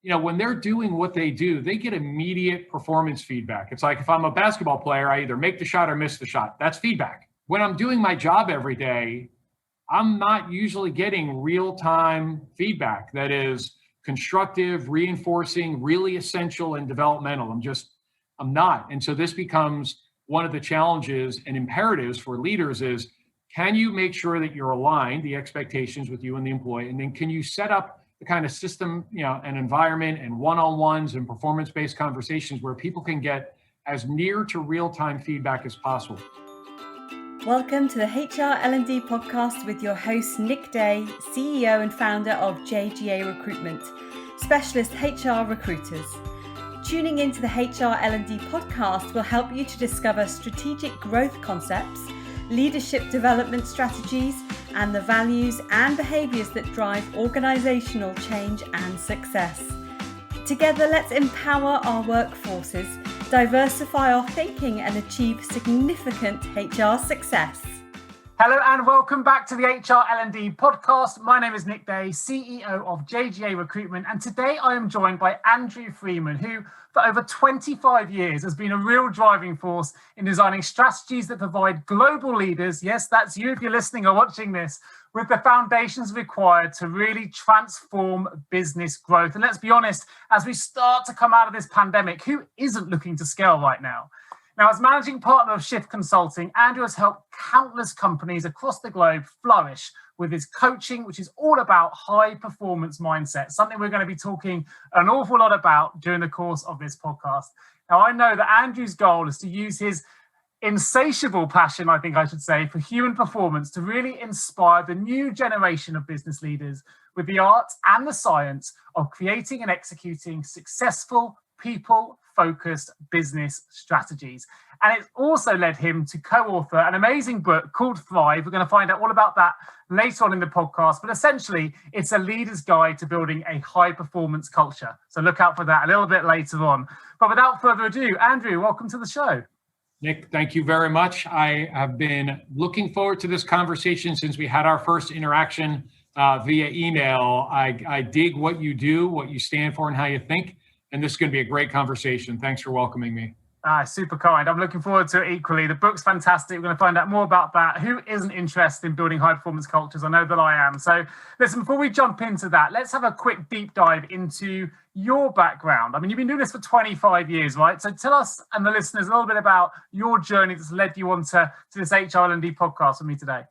when they're doing what they do, they get immediate performance feedback. It's like if I'm a basketball player, I either make the shot or miss the shot. That's feedback. When I'm doing my job every day, I'm not usually getting real-time feedback that is constructive, reinforcing, really essential and developmental. I'm not. And so this becomes one of the challenges and imperatives for leaders is, can you make sure that you're aligned, the expectations with you and the employee? And then can you set up the kind of system, and environment and one-on-ones and performance-based conversations where people can get as near to real-time feedback as possible? Welcome to the HR L&D Podcast with your host, Nick Day, CEO and founder of JGA Recruitment, specialist HR recruiters. Tuning into the HR L&D Podcast will help you to discover strategic growth concepts, leadership development strategies, and the values and behaviours that drive organisational change and success. Together, let's empower our workforces, diversify our thinking, and achieve significant HR success. Hello and welcome back to the HR L&D Podcast. My name is Nick Day, CEO of JGA Recruitment, and today I am joined by Andrew Freedman, who for over 25 years has been a real driving force in designing strategies that provide global leaders, yes, that's you if you're listening or watching this, with the foundations required to really transform business growth. And let's be honest, as we start to come out of this pandemic, who isn't looking to scale right now? Now, as managing partner of Shift Consulting, Andrew has helped countless companies across the globe flourish with his coaching, which is all about high performance mindset, something we're going to be talking an awful lot about during the course of this podcast. Now, I know that Andrew's goal is to use his insatiable passion, I think I should say, for human performance to really inspire the new generation of business leaders with the art and the science of creating and executing successful people-focused business strategies. And it's also led him to co-author an amazing book called Thrive. We're going to find out all about that later on in the podcast. But essentially, it's a leader's guide to building a high-performance culture. So look out for that a little bit later on. But without further ado, Andrew, welcome to the show. Nick, thank you very much. I have been looking forward to this conversation since we had our first interaction via email. I dig what you do, what you stand for, and how you think. And this is going to be a great conversation. Thanks for welcoming me. Super kind. I'm looking forward to it equally. The book's fantastic. We're going to find out more about that. Who isn't interested in building high performance cultures? I know that I am. So listen, before we jump into that, let's have a quick deep dive into your background. I mean, you've been doing this for 25 years, right? So tell us and the listeners a little bit about your journey that's led you on to this HR L&D podcast with me today.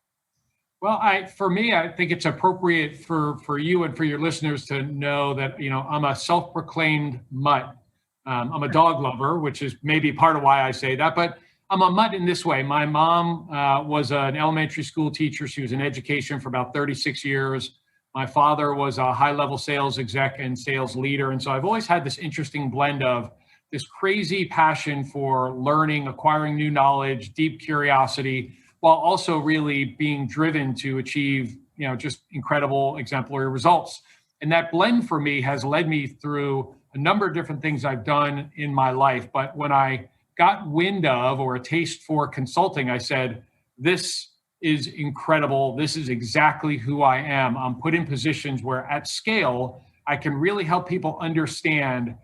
Well, for me, I think it's appropriate for you and for your listeners to know that, I'm a self-proclaimed mutt. I'm a dog lover, which is maybe part of why I say that, but I'm a mutt in this way. My mom was an elementary school teacher. She was in education for about 36 years. My father was a high-level sales exec and sales leader. And so I've always had this interesting blend of this crazy passion for learning, acquiring new knowledge, deep curiosity, while also really being driven to achieve, just incredible exemplary results. And that blend for me has led me through a number of different things I've done in my life. But when I got wind of or a taste for consulting, I said, this is incredible. This is exactly who I am. I'm put in positions where at scale, I can really help people understand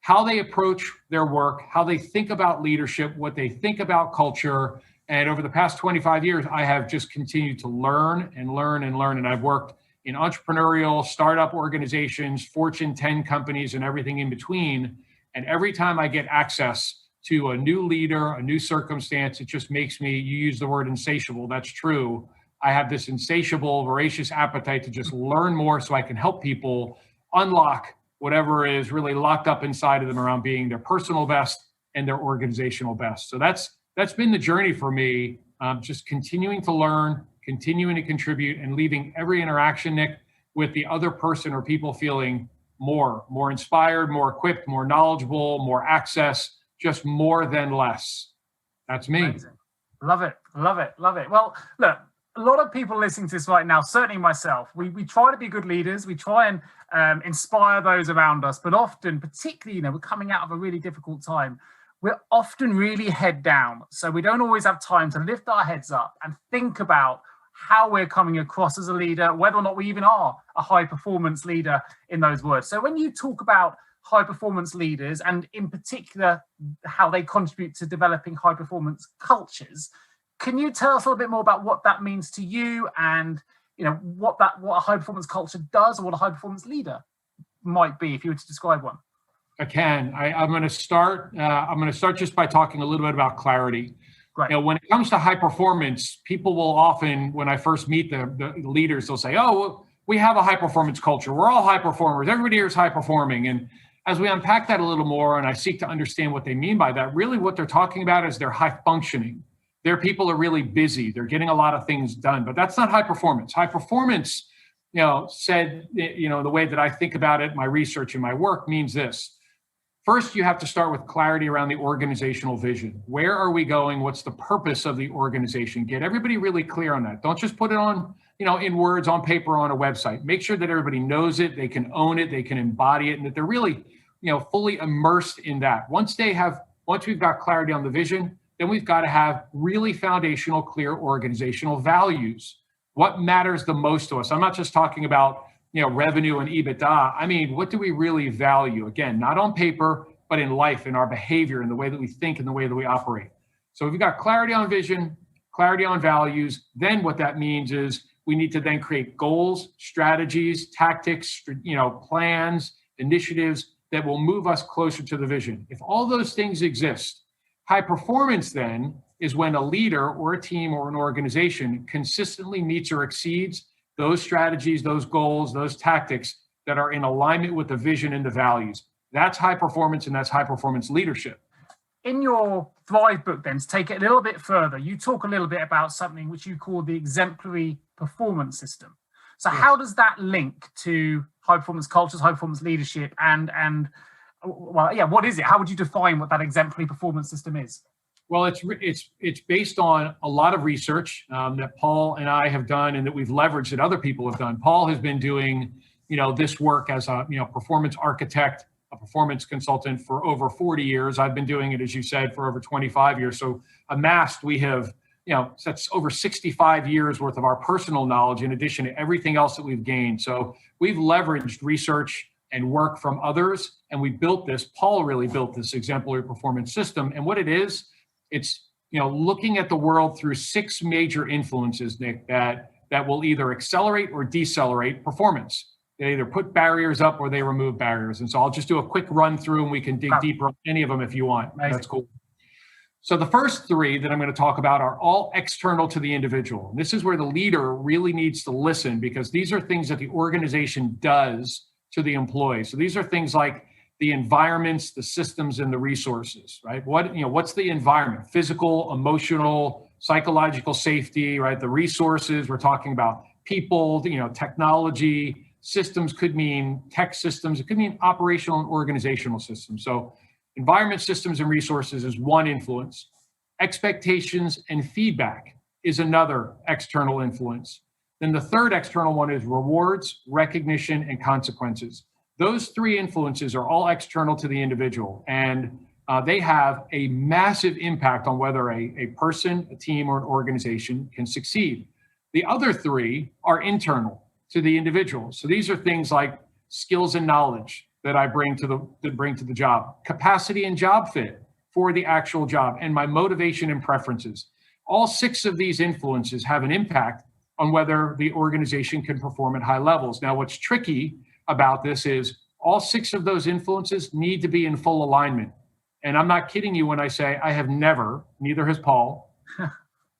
how they approach their work, how they think about leadership, what they think about culture. And over the past 25 years, I have just continued to learn and learn and learn. And I've worked in entrepreneurial startup organizations, Fortune 10 companies, and everything in between. And every time I get access to a new leader, a new circumstance, it just makes me, you use the word insatiable, that's true. I have this insatiable, voracious appetite to just learn more so I can help people unlock whatever is really locked up inside of them around being their personal best and their organizational best. So that's been the journey for me, just continuing to learn, continuing to contribute, and leaving every interaction, Nick, with the other person or people feeling more inspired, more equipped, more knowledgeable, more access, just more than less. That's me. Amazing. Love it. Well, look, a lot of people listening to this right now, certainly myself, we try to be good leaders. We try and inspire those around us, but often, particularly, we're coming out of a really difficult time. We're often really head down. So we don't always have time to lift our heads up and think about how we're coming across as a leader, whether or not we even are a high performance leader in those words. So when you talk about high performance leaders, and in particular how they contribute to developing high performance cultures, can you tell us a little bit more about what that means to you, and what a high performance culture does, or what a high performance leader might be, if you were to describe one? I can. I'm going to start. I'm going to start just by talking a little bit about clarity. Right. When it comes to high performance, people will often, when I first meet the leaders, they'll say, "Oh, well, we have a high performance culture. We're all high performers. Everybody here is high performing." And as we unpack that a little more, and I seek to understand what they mean by that, really what they're talking about is they're high functioning. Their people are really busy. They're getting a lot of things done, but that's not high performance. High performance, said, the way that I think about it, my research and my work means this. First, you have to start with clarity around the organizational vision. Where are we going? What's the purpose of the organization? Get everybody really clear on that. Don't just put it on, in words, on paper, on a website. Make sure that everybody knows it, they can own it, they can embody it, and that they're really, fully immersed in that. Once we've got clarity on the vision, then we've got to have really foundational, clear organizational values. What matters the most to us? I'm not just talking about revenue and EBITDA. I mean, what do we really value? Again, not on paper, but in life, in our behavior, in the way that we think, and the way that we operate. So if we've got clarity on vision, clarity on values, then what that means is we need to then create goals, strategies, tactics, plans, initiatives that will move us closer to the vision. If all those things exist, high performance then is when a leader or a team or an organization consistently meets or exceeds those strategies, those goals, those tactics that are in alignment with the vision and the values. That's high performance, and that's high performance leadership. In your Thrive book, then, to take it a little bit further, you talk a little bit about something which you call the exemplary performance system. So yes. How does that link to high performance cultures, high performance leadership, and what is it? How would you define what that exemplary performance system is? Well, it's based on a lot of research that Paul and I have done, and that we've leveraged that other people have done. Paul has been doing, this work as a, performance architect, a performance consultant for over 40 years. I've been doing it, as you said, for over 25 years. So amassed, we have, that's over 65 years worth of our personal knowledge, in addition to everything else that we've gained. So we've leveraged research and work from others, and we built this. Paul really built this exemplary performance system. And what it is, it's, looking at the world through 6 major influences, Nick, that will either accelerate or decelerate performance. They either put barriers up or they remove barriers. And so I'll just do a quick run through, and we can dig deeper on any of them if you want. Amazing. That's cool. So the first 3 that I'm going to talk about are all external to the individual. And this is where the leader really needs to listen, because these are things that the organization does to the employee. So these are things like the environments, the systems, and the resources, right? What's the environment? Physical, emotional, psychological safety, right? The resources, we're talking about people, technology. Systems could mean tech systems. It could mean operational and organizational systems. So environment, systems, and resources is one influence. Expectations and feedback is another external influence. Then the third external one is rewards, recognition, and consequences. Those 3 influences are all external to the individual, and they have a massive impact on whether a person, a team, or an organization can succeed. The other 3 are internal to the individual. So these are things like skills and knowledge that I bring to the job, capacity and job fit for the actual job, and my motivation and preferences. All 6 of these influences have an impact on whether the organization can perform at high levels. Now, what's tricky about this is all 6 of those influences need to be in full alignment. And I'm not kidding you when I say I have never, neither has Paul,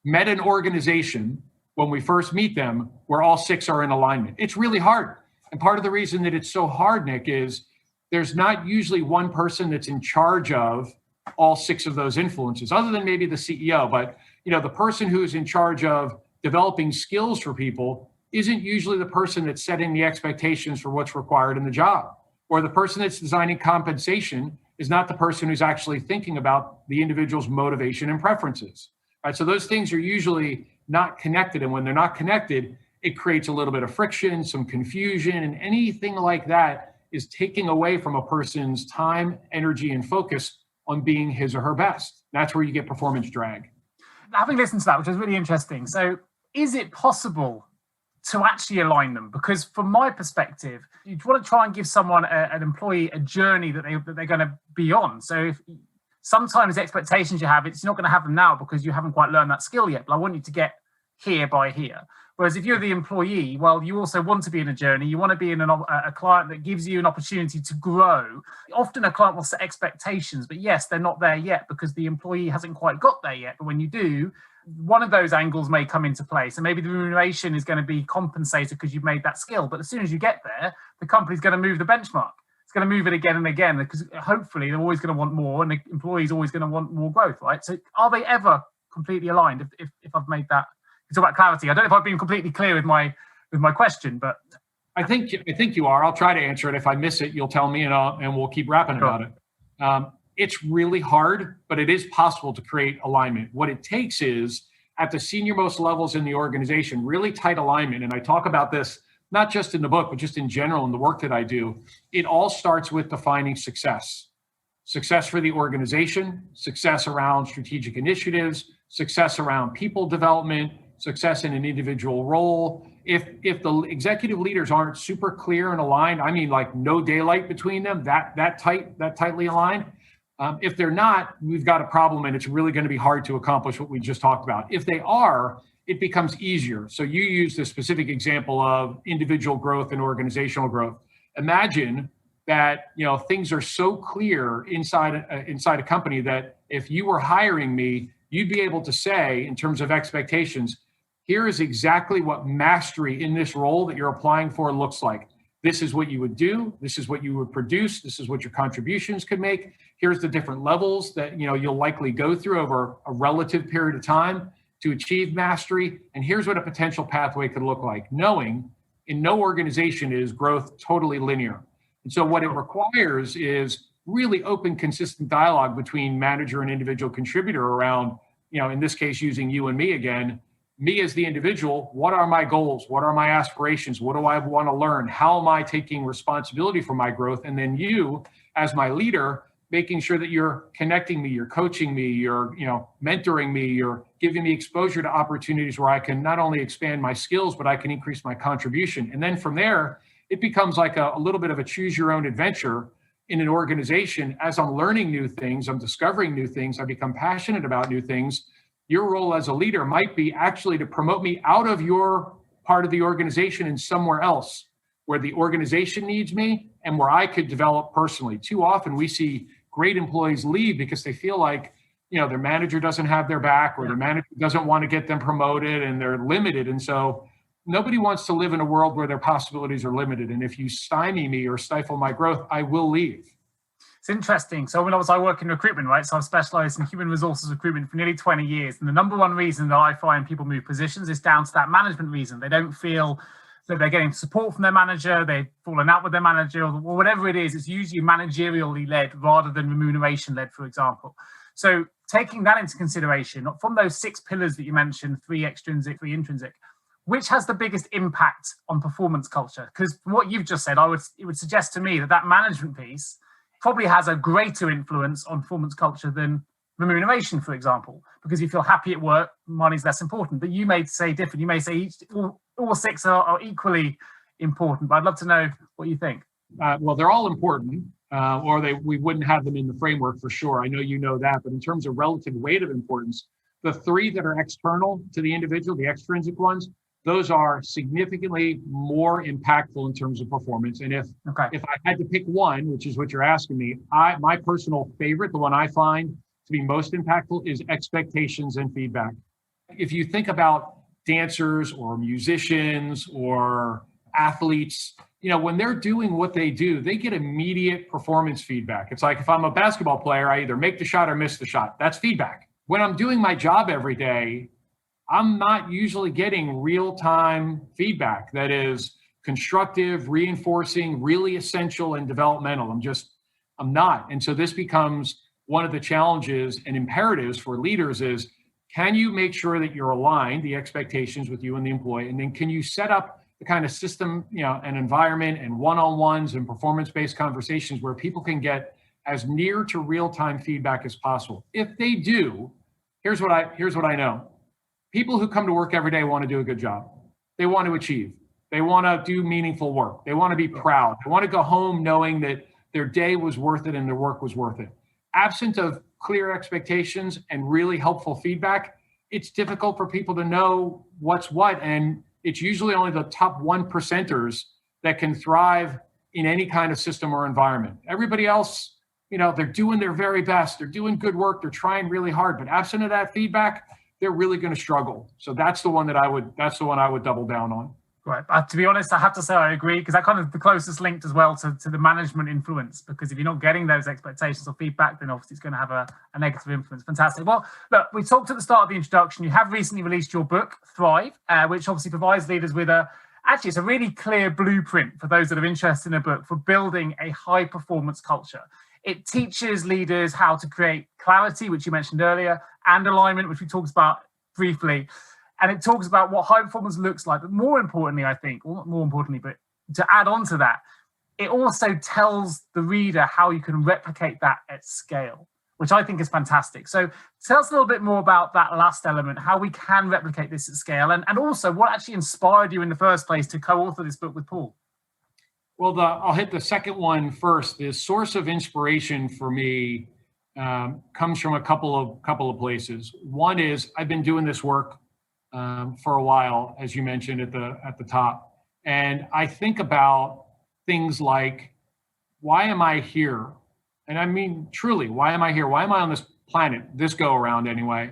met an organization when we first meet them where all 6 are in alignment. It's really hard. And part of the reason that it's so hard, Nick, is there's not usually one person that's in charge of all 6 of those influences, other than maybe the CEO. But the person who's in charge of developing skills for people isn't usually the person that's setting the expectations for what's required in the job. Or the person that's designing compensation is not the person who's actually thinking about the individual's motivation and preferences. Right? So those things are usually not connected. And when they're not connected, it creates a little bit of friction, some confusion, and anything like that is taking away from a person's time, energy, and focus on being his or her best. That's where you get performance drag. Having listened to that, which was really interesting. So is it possible to actually align them? Because from my perspective, you want to try and give someone, an employee, a journey that they're going to be on. So if sometimes the expectations you have, it's not going to have them now because you haven't quite learned that skill yet, but I want you to get here by here. Whereas if you're the employee, well, you also want to be in a journey. You want to be in a client that gives you an opportunity to grow. Often a client will set expectations, but yes, they're not there yet because the employee hasn't quite got there yet. But when you do, one of those angles may come into play. So maybe the remuneration is going to be compensated because you've made that skill. But as soon as you get there, the company's going to move the benchmark. It's going to move it again and again because hopefully they're always going to want more and the employee's always going to want more growth, right? So are they ever completely aligned if I've made that? It's about clarity. I don't know if I've been completely clear with my question, but I think you are. I'll try to answer it. If I miss it, you'll tell me, and we'll keep rapping about it. It's really hard, but it is possible to create alignment. What it takes is, at the senior most levels in the organization, really tight alignment. And I talk about this not just in the book, but just in general in the work that I do. It all starts with defining success. Success for the organization, success around strategic initiatives, success around people development, success in an individual role. If the executive leaders aren't super clear and aligned, I mean like no daylight between them, that tightly aligned. If they're not, we've got a problem and it's really going to be hard to accomplish what we just talked about. If they are, it becomes easier. So you use the specific example of individual growth and organizational growth. Imagine that things are so clear inside a company that if you were hiring me, you'd be able to say, in terms of expectations, here is exactly what mastery in this role that you're applying for looks like. This is what you would do. This is what you would produce. This is what your contributions could make. Here's the different levels that you'll likely go through over a relative period of time to achieve mastery. And here's what a potential pathway could look like. Knowing in no organization is growth totally linear. And so what it requires is really open, consistent dialogue between manager and individual contributor around, in this case, using you and me again. Me as the individual, what are my goals? What are my aspirations? What do I want to learn? How am I taking responsibility for my growth? And then you, as my leader, making sure that you're connecting me, you're coaching me, you're mentoring me, you're giving me exposure to opportunities where I can not only expand my skills, but I can increase my contribution. And then from there, it becomes like a little bit of a choose your own adventure in an organization. As I'm learning new things, I'm discovering new things, I become passionate about new things. Your role as a leader might be actually to promote me out of your part of the organization and somewhere else where the organization needs me and where I could develop personally. Too often we see great employees leave because they feel like, their manager doesn't have their back or their manager doesn't want to get them promoted and they're limited. And so nobody wants to live in a world where their possibilities are limited. And if you stymie me or stifle my growth, I will leave. It's interesting. So I work in recruitment, right? So I've specialized in human resources recruitment for nearly 20 years. And the number one reason that I find people move positions is down to that management reason. They don't feel that they're getting support from their manager, they've fallen out with their manager, or whatever it is. It's usually managerially led rather than remuneration led, for example. So taking that into consideration, from those 6 pillars that you mentioned, 3 extrinsic, 3 intrinsic, which has the biggest impact on performance culture? Because from what you've just said, it would suggest to me that management piece probably has a greater influence on performance culture than remuneration, for example, because you feel happy at work, money's less important. But you may say different. You may say all 6 are equally important, but I'd love to know what you think. Well, they're all important, or we wouldn't have them in the framework for sure. I know you know that, but in terms of relative weight of importance, the 3 that are external to the individual, the extrinsic ones, those are significantly more impactful in terms of performance. And if I had to pick one, which is what you're asking me, my personal favorite, the one I find to be most impactful, is expectations and feedback. If you think about dancers or musicians or athletes, when they're doing what they do, they get immediate performance feedback. It's like if I'm a basketball player, I either make the shot or miss the shot. That's feedback. When I'm doing my job every day, I'm not usually getting real-time feedback that is constructive, reinforcing, really essential and developmental. I'm not. And so this becomes one of the challenges and imperatives for leaders is, can you make sure that you're aligned, the expectations with you and the employee? And then can you set up the kind of system, an environment and one-on-ones and performance-based conversations where people can get as near to real-time feedback as possible? If they do, here's what I know. people who come to work every day want to do a good job. They want to achieve. They want to do meaningful work. They want to be proud. They want to go home knowing that their day was worth it and their work was worth it. Absent of clear expectations and really helpful feedback, it's difficult for people to know what's what. And it's usually only the top 1%ers that can thrive in any kind of system or environment. Everybody else, they're doing their very best. They're doing good work. They're trying really hard. But absent of that feedback, they're really going to struggle. So that's the one I would double down on. Right. To be honest, I have to say I agree, because that kind of the closest linked as well to the management influence, because if you're not getting those expectations or feedback, then obviously it's going to have a negative influence. Fantastic. Well, look, we talked at the start of the introduction. You have recently released your book, Thrive, which obviously provides leaders with it's a really clear blueprint for those that are interested in a book for building a high performance culture. It teaches leaders how to create clarity, which you mentioned earlier, and alignment, which we talked about briefly. And it talks about what high performance looks like. But more importantly, I think, or not more importantly, but to add on to that, it also tells the reader how you can replicate that at scale, which I think is fantastic. So tell us a little bit more about that last element, how we can replicate this at scale, and also what actually inspired you in the first place to co-author this book with Paul. Well, I'll hit the second one first. The source of inspiration for me comes from a couple of places. One is I've been doing this work for a while, as you mentioned at the top. And I think about things like, why am I here? And I mean, truly, why am I here? Why am I on this planet, this go around anyway?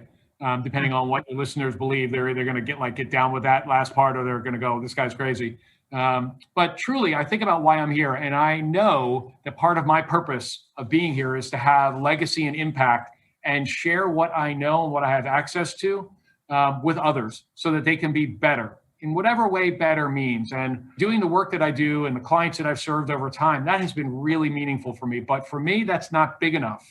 Depending on what the listeners believe, they're either going to get down with that last part, or they're going to go, this guy's crazy. But truly, I think about why I'm here. And I know that part of my purpose of being here is to have legacy and impact and share what I know and what I have access to with others so that they can be better in whatever way better means. And doing the work that I do and the clients that I've served over time, that has been really meaningful for me. But for me, that's not big enough.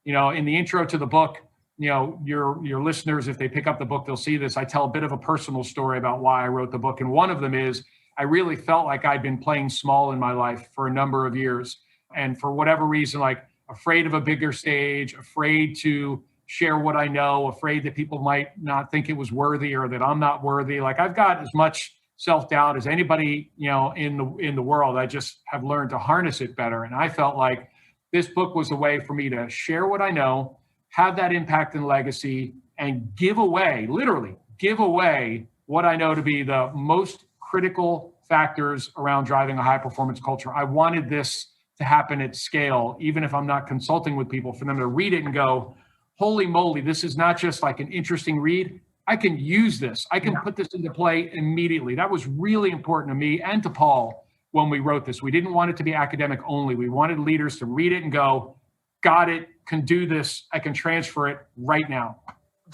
In the intro to the book, your listeners, if they pick up the book, they'll see this. I tell a bit of a personal story about why I wrote the book. And one of them is I really felt like I'd been playing small in my life for a number of years. And for whatever reason, afraid of a bigger stage, afraid to share what I know, afraid that people might not think it was worthy or that I'm not worthy. I've got as much self-doubt as anybody, in the world. I just have learned to harness it better. And I felt like this book was a way for me to share what I know, have that impact and legacy, and literally give away what I know to be the most critical factors around driving a high performance culture. I wanted this to happen at scale, even if I'm not consulting with people, for them to read it and go, holy moly, this is not just an interesting read. I can use this. I can put this into play immediately. That was really important to me and to Paul when we wrote this. We didn't want it to be academic only. We wanted leaders to read it and go, got it, can do this. I can transfer it right now.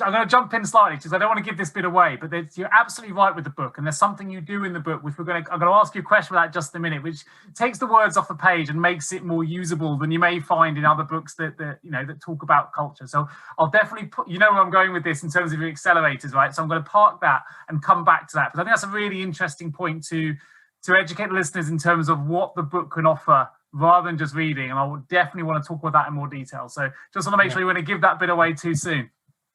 I'm going to jump in slightly because I don't want to give this bit away, but you're absolutely right with the book. And there's something you do in the book, which I'm going to ask you a question about just in a minute, which takes the words off the page and makes it more usable than you may find in other books that talk about culture. So I'll definitely put, where I'm going with this in terms of your accelerators, right? So I'm going to park that and come back to that. But I think that's a really interesting point to educate the listeners in terms of what the book can offer rather than just reading. And I would definitely want to talk about that in more detail. So just want to make sure you want to give that bit away too soon.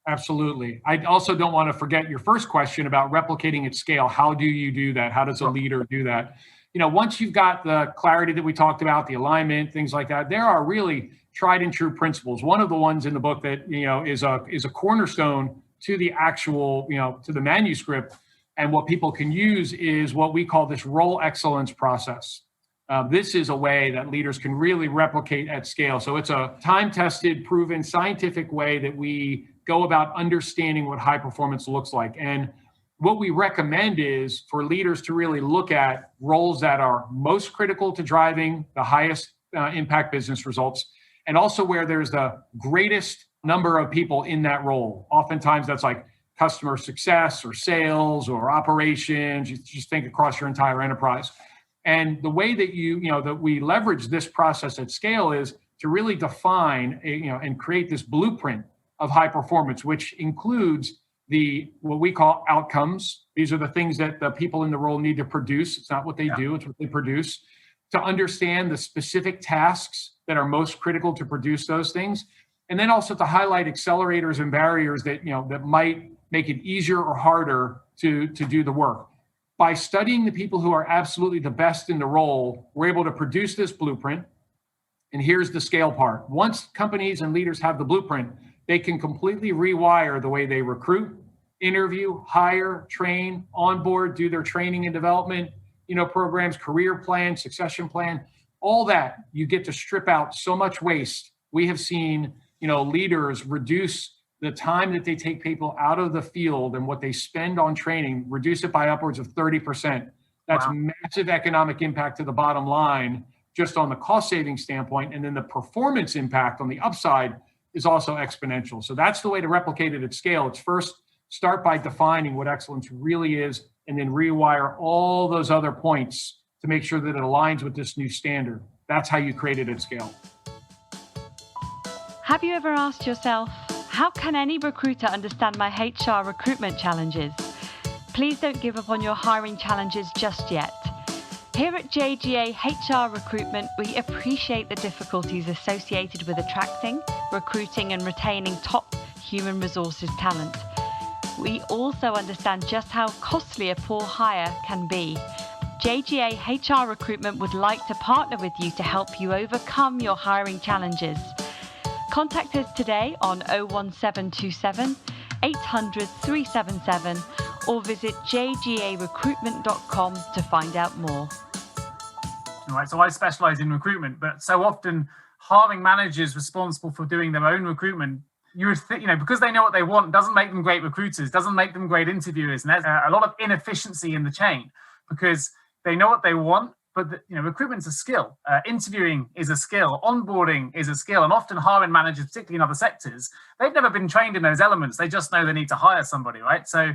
Absolutely. I also don't want to forget your first question about replicating at scale. How do you do that? How does a leader do that? Once you've got the clarity that we talked about, the alignment, things like that, there are really tried and true principles. One of the ones in the book that, is a cornerstone to the actual, to the manuscript, and what people can use is what we call this role excellence process. This is a way that leaders can really replicate at scale. So it's a time-tested, proven, scientific way that we go about understanding what high performance looks like. And what we recommend is for leaders to really look at roles that are most critical to driving the highest impact business results, and also where there's the greatest number of people in that role. Oftentimes that's customer success or sales or operations. You just think across your entire enterprise. And the way that that we leverage this process at scale is to really define and create this blueprint of high performance, which includes what we call outcomes. These are the things that the people in the role need to produce. It's not what they do, it's what they produce. To understand the specific tasks that are most critical to produce those things, And then also to highlight accelerators and barriers that, that might make it easier or harder to do the work. By studying the people who are absolutely the best in the role, we're able to produce this blueprint. And here's the scale part. Once companies and leaders have the blueprint, they can completely rewire the way they recruit, interview, hire, train, onboard, do their training and development, programs, career plan, succession plan, all that. You get to strip out so much waste. We have seen, leaders reduce the time that they take people out of the field and what they spend on training, reduce it by upwards of 30%. That's massive economic impact to the bottom line, just on the cost saving standpoint. And then the performance impact on the upside is also exponential. So that's the way to replicate it at scale. It's first start by defining what excellence really is, and then rewire all those other points to make sure that it aligns with this new standard. That's how you create it at scale. Have you ever asked yourself, how can any recruiter understand my HR recruitment challenges? Please don't give up on your hiring challenges just yet. Here at JGA HR Recruitment, we appreciate the difficulties associated with attracting, recruiting, and retaining top human resources talent. We also understand just how costly a poor hire can be. JGA HR Recruitment would like to partner with you to help you overcome your hiring challenges. Contact us today on 01727 800 377 or visit jgarecruitment.com to find out more. Right, so I specialize in recruitment, but so often hiring managers responsible for doing their own recruitment, you would think, because they know what they want, doesn't make them great recruiters, doesn't make them great interviewers. And there's a lot of inefficiency in the chain because they know what they want, but recruitment's a skill. Interviewing is a skill. Onboarding is a skill. And often hiring managers, particularly in other sectors, they've never been trained in those elements. They just know they need to hire somebody, right? So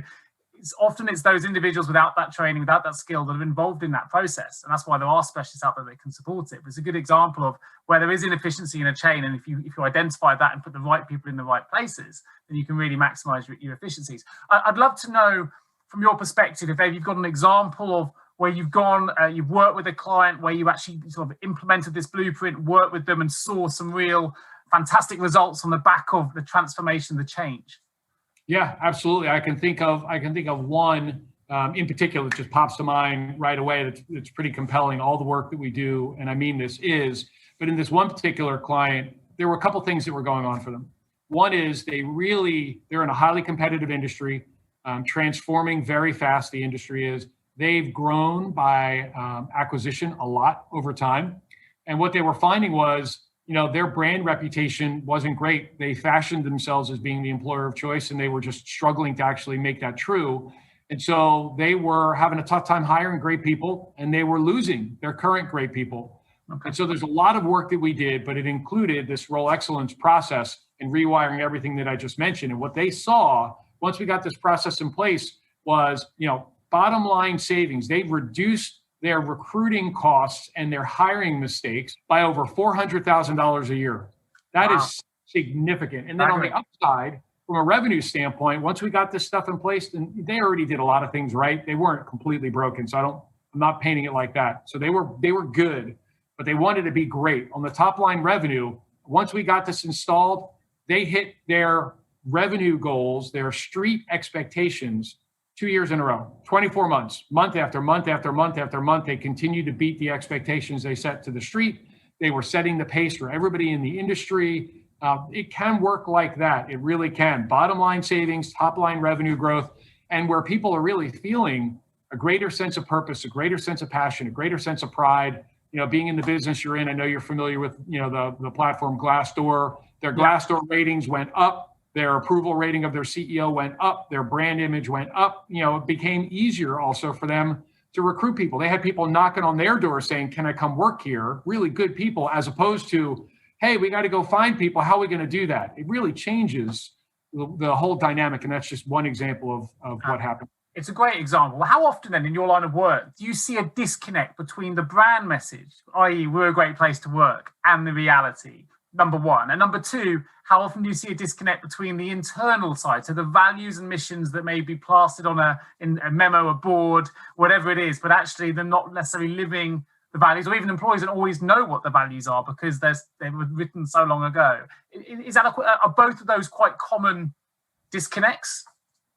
it's those individuals without that training, without that skill that are involved in that process. And that's why there are specialists out there that can support it. But it's a good example of where there is inefficiency in a chain. And if you identify that and put the right people in the right places, then you can really maximize your efficiencies. I'd love to know from your perspective, if you've got an example of where you've gone, you've worked with a client where you actually sort of implemented this blueprint, worked with them and saw some real fantastic results on the back of the transformation, the change. Yeah, absolutely. I can think of one in particular that just pops to mind right away. That's pretty compelling. All the work that we do, and I mean this but in this one particular client, there were a couple things that were going on for them. One is they're in a highly competitive industry, transforming very fast. The industry is. They've grown by acquisition a lot over time, and what they were finding was, their brand reputation wasn't great. They fashioned themselves as being the employer of choice, and they were just struggling to actually make that true. And so they were having a tough time hiring great people, and they were losing their current great people. Okay. And so there's a lot of work that we did, but it included this role excellence process and rewiring everything that I just mentioned. And what they saw once we got this process in place was, bottom line savings. They've reduced their recruiting costs and their hiring mistakes by over $400,000 a year. That is significant. And then on the upside, from a revenue standpoint, once we got this stuff in place, and they already did a lot of things right. They weren't completely broken. So I'm not painting it like that. So they were good, but they wanted to be great. On the top line revenue, once we got this installed, they hit their revenue goals, their street expectations 2 years in a row, 24 months, month after month after month after month. They continued to beat the expectations they set to the street. They were setting the pace for everybody in the industry. It can work like that. It really can. Bottom line savings, top line revenue growth, and where people are really feeling a greater sense of purpose, a greater sense of passion, a greater sense of pride. Being in the business you're in, I know you're familiar with, the platform Glassdoor. Their Glassdoor ratings went up. Their approval rating of their CEO went up. Their brand image went up. It became easier also for them to recruit people. They had people knocking on their door saying, can I come work here? Really good people, as opposed to, hey, we got to go find people. How are we going to do that? It really changes the whole dynamic. And that's just one example of what happened. It's a great example. How often then in your line of work do you see a disconnect between the brand message, i.e. we're a great place to work, and the reality? Number one. And number two, how often do you see a disconnect between the internal side, so the values and missions that may be plastered on in a memo, a board, whatever it is, but actually they're not necessarily living the values, or even employees don't always know what the values are because they were written so long ago. Is that are both of those quite common disconnects?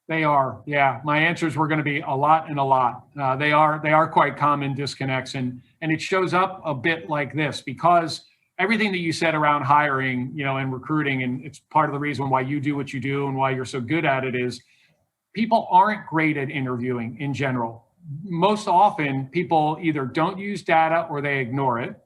They are, yeah. My answers were going to be a lot and a lot. They are quite common disconnects, and it shows up a bit like this because everything that you said around hiring, and recruiting, and it's part of the reason why you do what you do and why you're so good at it is people aren't great at interviewing in general. Most often, people either don't use data or they ignore it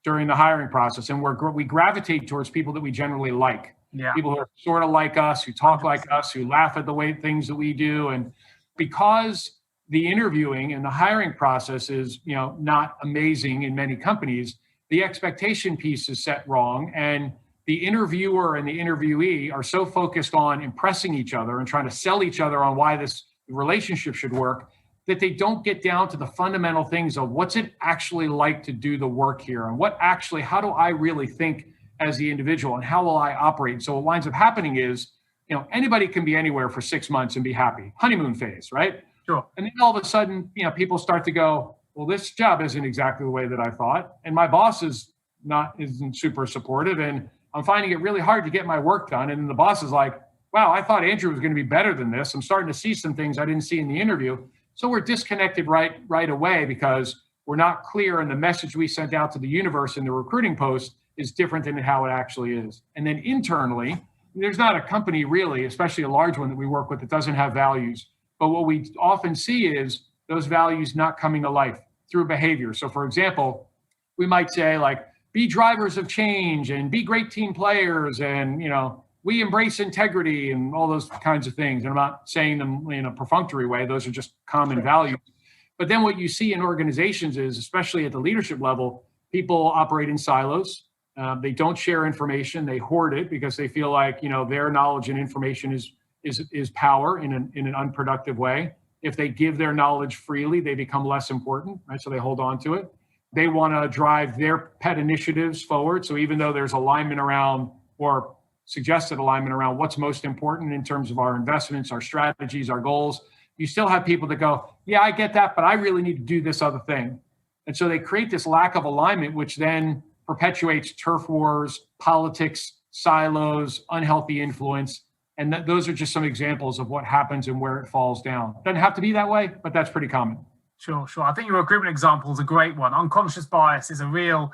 during the hiring process, and we gravitate towards people that we generally like. Yeah. People who are sort of like us, who talk 100%. Like us, who laugh at the way things that we do. And because the interviewing and the hiring process is, not amazing in many companies, the expectation piece is set wrong. And the interviewer and the interviewee are so focused on impressing each other and trying to sell each other on why this relationship should work that they don't get down to the fundamental things of what's it actually like to do the work here and how do I really think as the individual and how will I operate? So what winds up happening is, anybody can be anywhere for 6 months and be happy. Honeymoon phase, right? Sure. And then all of a sudden, people start to go, well, this job isn't exactly the way that I thought. And my boss isn't super supportive. And I'm finding it really hard to get my work done. And then the boss is like, wow, I thought Andrew was going to be better than this. I'm starting to see some things I didn't see in the interview. So we're disconnected right away because we're not clear, and the message we sent out to the universe in the recruiting post is different than how it actually is. And then internally, there's not a company really, especially a large one that we work with, that doesn't have values. But what we often see is those values not coming to life through behavior. So for example, we might say like, be drivers of change and be great team players and, we embrace integrity and all those kinds of things. And I'm not saying them in a perfunctory way. Those are just common values. But then what you see in organizations is, especially at the leadership level, people operate in silos. They don't share information. They hoard it because they feel like, their knowledge and information is power in an unproductive way. If they give their knowledge freely, they become less important, right? So they hold on to it. They want to drive their pet initiatives forward. So even though there's alignment around or suggested alignment around what's most important in terms of our investments, our strategies, our goals, you still have people that go, yeah, I get that, but I really need to do this other thing. And so they create this lack of alignment, which then perpetuates turf wars, politics, silos, unhealthy influence. And those are just some examples of what happens and where it falls down. Doesn't have to be that way, but that's pretty common. Sure. I think your recruitment example is a great one. Unconscious bias is a real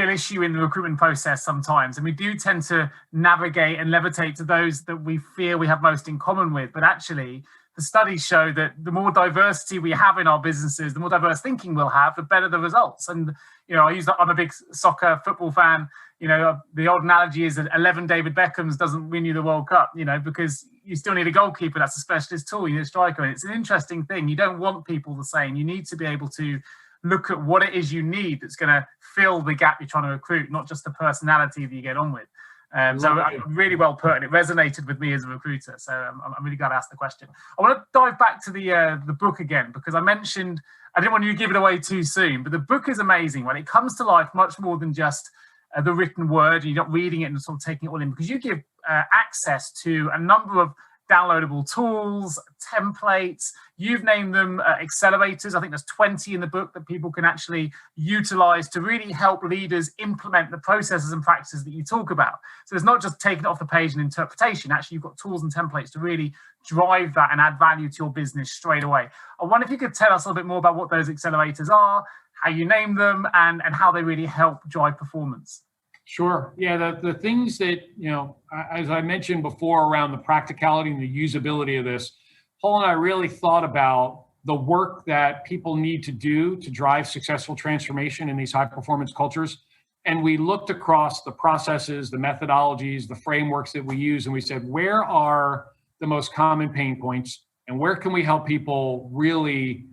issue in the recruitment process sometimes. And we do tend to navigate and levitate to those that we feel we have most in common with. But actually, the studies show that the more diversity we have in our businesses, the more diverse thinking we'll have, the better the results. And, I'm a big soccer football fan. The old analogy is that 11 David Beckhams doesn't win you the World Cup, because you still need a goalkeeper. That's a specialist tool. You need a striker. And it's an interesting thing. You don't want people the same. You need to be able to look at what it is you need that's going to fill the gap you're trying to recruit, not just the personality that you get on with. So really well put, and it resonated with me as a recruiter. So I'm really glad I asked the question. I want to dive back to the book again, because I mentioned, I didn't want you to give it away too soon, but the book is amazing when it comes to life, much more than just the written word. You're not reading it and sort of taking it all in, because you give access to a number of downloadable tools, templates. You've named them accelerators. I think there's 20 in the book that people can actually utilize to really help leaders implement the processes and practices that you talk about. So it's not just taking it off the page and interpretation. Actually, you've got tools and templates to really drive that and add value to your business straight away. I wonder if you could tell us a little bit more about what those accelerators are, how you name them, and how they really help drive performance. Sure. Yeah, the things that, as I mentioned before around the practicality and the usability of this, Paul and I really thought about the work that people need to do to drive successful transformation in these high performance cultures. And we looked across the processes, the methodologies, the frameworks that we use, and we said, where are the most common pain points and where can we help people really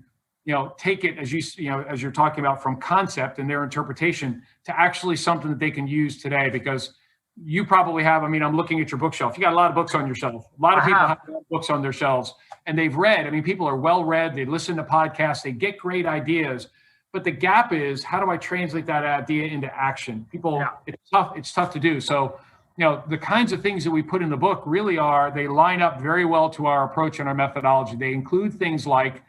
take it, as as you're talking about, from concept and their interpretation to actually something that they can use today. Because you probably have, I'm looking at your bookshelf. You got a lot of books on your shelf. A lot of people have books on their shelves, and they've read. People are well read. They listen to podcasts. They get great ideas. But the gap is, how do I translate that idea into action? It's tough to do. So, the kinds of things that we put in the book really they line up very well to our approach and our methodology. They include things like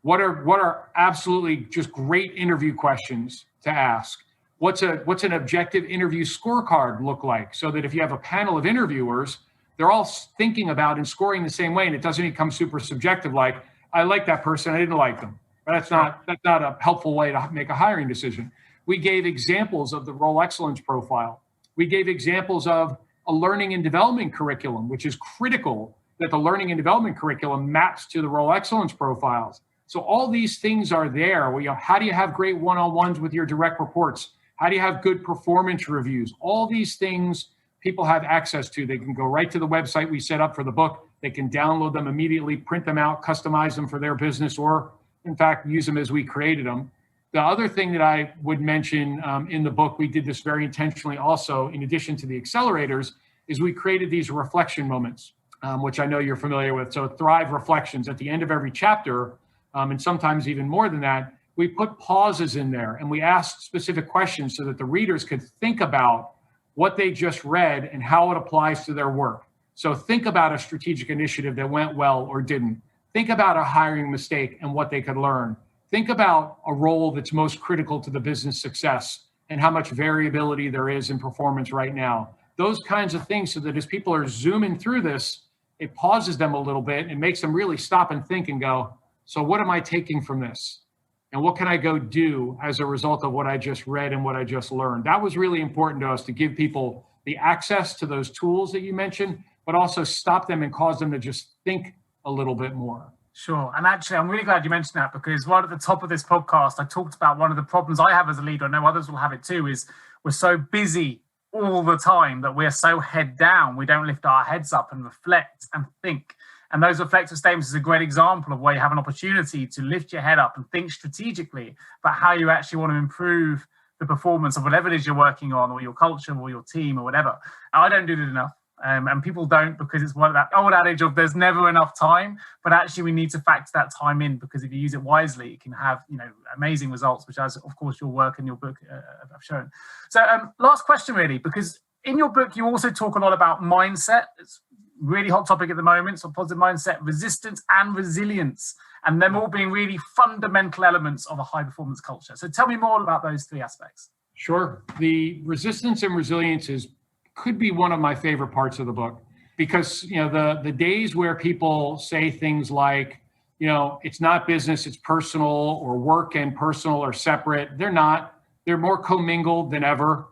What are absolutely just great interview questions to ask? What's an objective interview scorecard look like? So that if you have a panel of interviewers, they're all thinking about and scoring the same way, and it doesn't become super subjective. Like, I like that person, I didn't like them. That's not a helpful way to make a hiring decision. We gave examples of the role excellence profile. We gave examples of a learning and development curriculum, which is critical that the learning and development curriculum maps to the role excellence profiles. So all these things are there. How do you have great one-on-ones with your direct reports? How do you have good performance reviews? All these things people have access to. They can go right to the website we set up for the book. They can download them immediately, print them out, customize them for their business, or in fact, use them as we created them. The other thing that I would mention in the book, we did this very intentionally also, in addition to the accelerators, is we created these reflection moments, which I know you're familiar with. So Thrive Reflections at the end of every chapter, and sometimes even more than that, we put pauses in there and we asked specific questions so that the readers could think about what they just read and how it applies to their work. So think about a strategic initiative that went well or didn't. Think about a hiring mistake and what they could learn. Think about a role that's most critical to the business success and how much variability there is in performance right now. Those kinds of things, so that as people are zooming through this, it pauses them a little bit and makes them really stop and think and go, so what am I taking from this? And what can I go do as a result of what I just read and what I just learned? That was really important to us, to give people the access to those tools that you mentioned, but also stop them and cause them to just think a little bit more. Sure. And actually, I'm really glad you mentioned that, because right at the top of this podcast, I talked about one of the problems I have as a leader. I know others will have it too, is we're so busy all the time that we're so head down. We don't lift our heads up and reflect and think. And those reflective statements is a great example of where you have an opportunity to lift your head up and think strategically about how you actually want to improve the performance of whatever it is you're working on, or your culture or your team or whatever. I don't do that enough. And people don't, because it's one of that old adage of there's never enough time. But actually, we need to factor that time in, because if you use it wisely, it can have amazing results, which, as of course, your work and your book have shown. So, last question, really, because in your book you also talk a lot about mindset. It's a really hot topic at the moment. So, positive mindset, resistance, and resilience, and them all being really fundamental elements of a high performance culture. So, tell me more about those three aspects. Sure. The resistance and resilience could be one of my favorite parts of the book, because the days where people say things like, it's not business, it's personal, or work and personal are separate. They're not. They're more commingled than ever.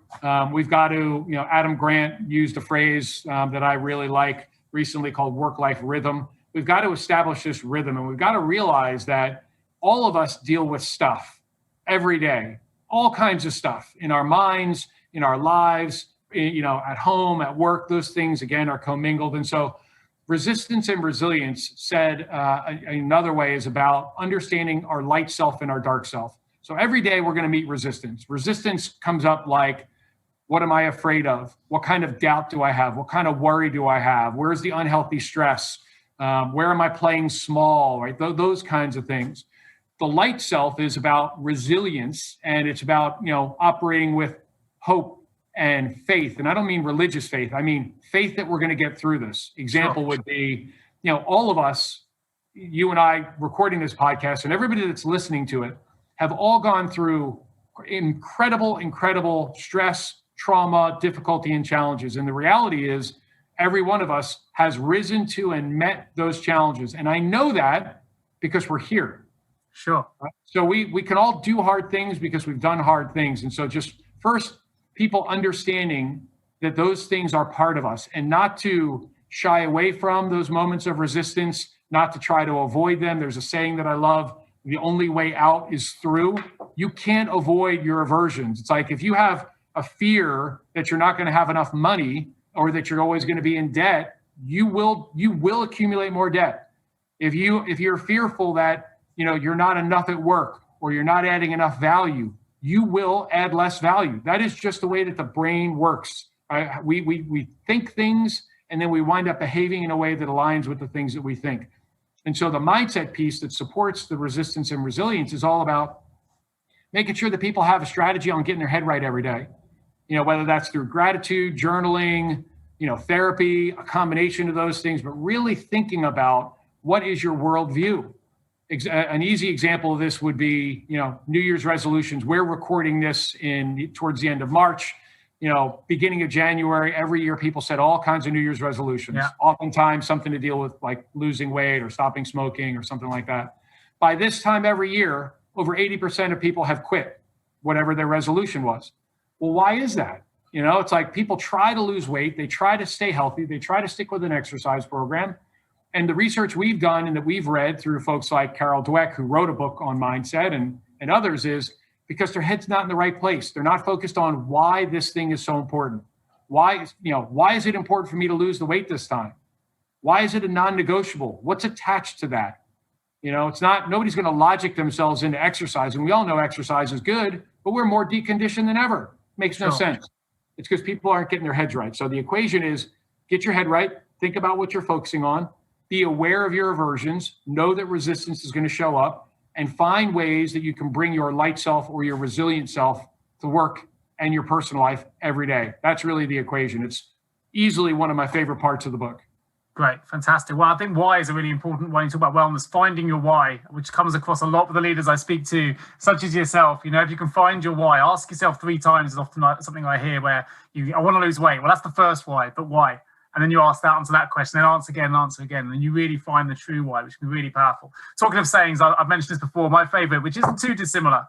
We've got to, Adam Grant used a phrase that I really like recently called work-life rhythm. We've got to establish this rhythm, and we've got to realize that all of us deal with stuff every day, all kinds of stuff in our minds, in our lives, at home, at work. Those things, again, are commingled. And so resistance and resilience, said another way, is about understanding our light self and our dark self. So every day we're going to meet resistance. Resistance comes up like, what am I afraid of? What kind of doubt do I have? What kind of worry do I have? Where's the unhealthy stress? Where am I playing small, right? Those kinds of things. The light self is about resilience, and it's about, operating with hope and faith. And I don't mean religious faith. I mean faith that we're going to get through this. Example would be, all of us, you and I recording this podcast, and everybody that's listening to it, have all gone through incredible stress, trauma, difficulty, and challenges. And the reality is, every one of us has risen to and met those challenges. And I know that because we're here. Sure. So we can all do hard things because we've done hard things. And so just first, people understanding that those things are part of us, and not to shy away from those moments of resistance, not to try to avoid them. There's a saying that I love: the only way out is through. You can't avoid your aversions. It's like if you have a fear that you're not going to have enough money, or that you're always going to be in debt, you will accumulate more debt. If you're fearful that you're not enough at work, or you're not adding enough value, you will add less value. That is just the way that the brain works. We think things, and then we wind up behaving in a way that aligns with the things that we think. And so the mindset piece that supports the resistance and resilience is all about making sure that people have a strategy on getting their head right every day. Whether that's through gratitude, journaling, therapy, a combination of those things, but really thinking about what is your worldview. An easy example of this would be, New Year's resolutions. We're recording this towards the end of March. Beginning of January, every year people set all kinds of New Year's resolutions. Yeah. Oftentimes something to deal with like losing weight or stopping smoking or something like that. By this time every year, over 80% of people have quit whatever their resolution was. Well, why is that? It's like people try to lose weight, they try to stay healthy, they try to stick with an exercise program. And the research we've done and that we've read through folks like Carol Dweck, who wrote a book on mindset, and others, is because their head's not in the right place. They're not focused on why this thing is so important. Why is it important for me to lose the weight this time? Why is it a non-negotiable? What's attached to that? It's not, nobody's going to logic themselves into exercise. And we all know exercise is good, but we're more deconditioned than ever. Makes no sense. It's because people aren't getting their heads right. So the equation is get your head right. Think about what you're focusing on. Be aware of your aversions. Know that resistance is going to show up. And find ways that you can bring your light self or your resilient self to work and your personal life every day. That's really the equation. It's easily one of my favorite parts of the book. Great, fantastic. Well, I think why is a really important one. You talk about wellness, finding your why, which comes across a lot with the leaders I speak to, such as yourself. If you can find your why, ask yourself 3 times is often something I hear where I want to lose weight. Well, that's the first why, but why? And then you answer that question, then answer again, and you really find the true why, which can be really powerful. Talking of sayings, I've mentioned this before, my favorite, which isn't too dissimilar,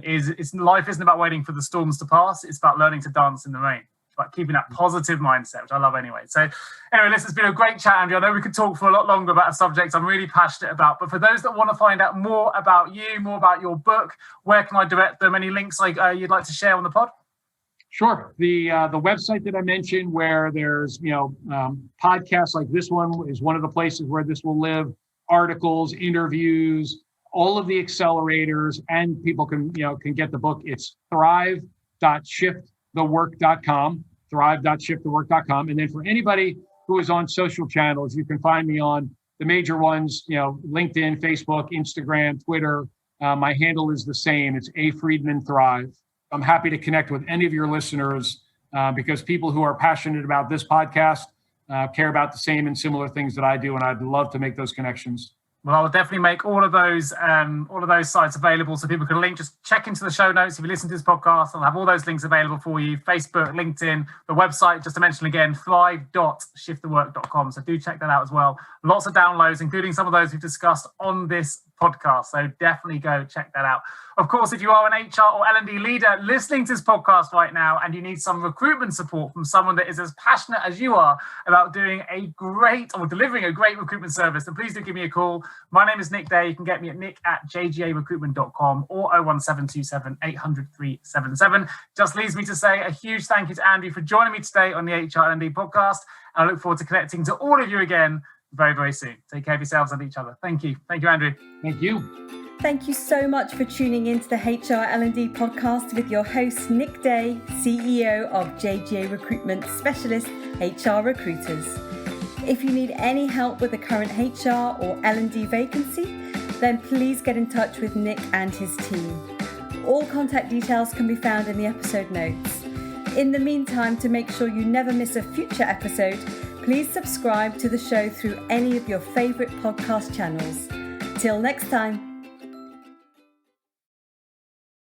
is life isn't about waiting for the storms to pass, it's about learning to dance in the rain. It's about keeping that positive mindset, which I love anyway. So anyway, this has been a great chat, Andrew. I know we could talk for a lot longer about a subject I'm really passionate about, but for those that want to find out more about you, more about your book, where can I direct them? Any links you'd like to share on the pod? Sure. The website that I mentioned, where there's podcasts like this one, is one of the places where this will live. Articles, interviews, all of the accelerators, and people can get the book. It's thrive.shiftthework.com. Thrive.shiftthework.com. And then for anybody who is on social channels, you can find me on the major ones. LinkedIn, Facebook, Instagram, Twitter. My handle is the same. It's A Freedman Thrive. I'm happy to connect with any of your listeners because people who are passionate about this podcast care about the same and similar things that I do, and I'd love to make those connections. Well, I'll definitely make all of those sites available so people can link. Just check into the show notes if you listen to this podcast. I'll have all those links available for you. Facebook, LinkedIn, the website, just to mention again, thrive.shiftthework.com. So do check that out as well. Lots of downloads, including some of those we've discussed on this podcast. So definitely go check that out. Of course, if you are an HR or L&D leader listening to this podcast right now and you need some recruitment support from someone that is as passionate as you are about delivering a great recruitment service, then please do give me a call. My name is Nick Day. You can get me at nick@jgarecruitment.com or 01727 800 377. Just leaves me to say a huge thank you to Andrew for joining me today on the HR L&D podcast. And I look forward to connecting to all of you again very, very soon. Take care of yourselves and each other. Thank you. Thank you, Andrew. Thank you. Thank you so much for tuning into the HR L&D podcast with your host, Nick Day, CEO of JGA Recruitment Specialist HR Recruiters. If you need any help with a current HR or L&D vacancy, then please get in touch with Nick and his team. All contact details can be found in the episode notes. In the meantime, to make sure you never miss a future episode, please subscribe to the show through any of your favourite podcast channels. Till next time.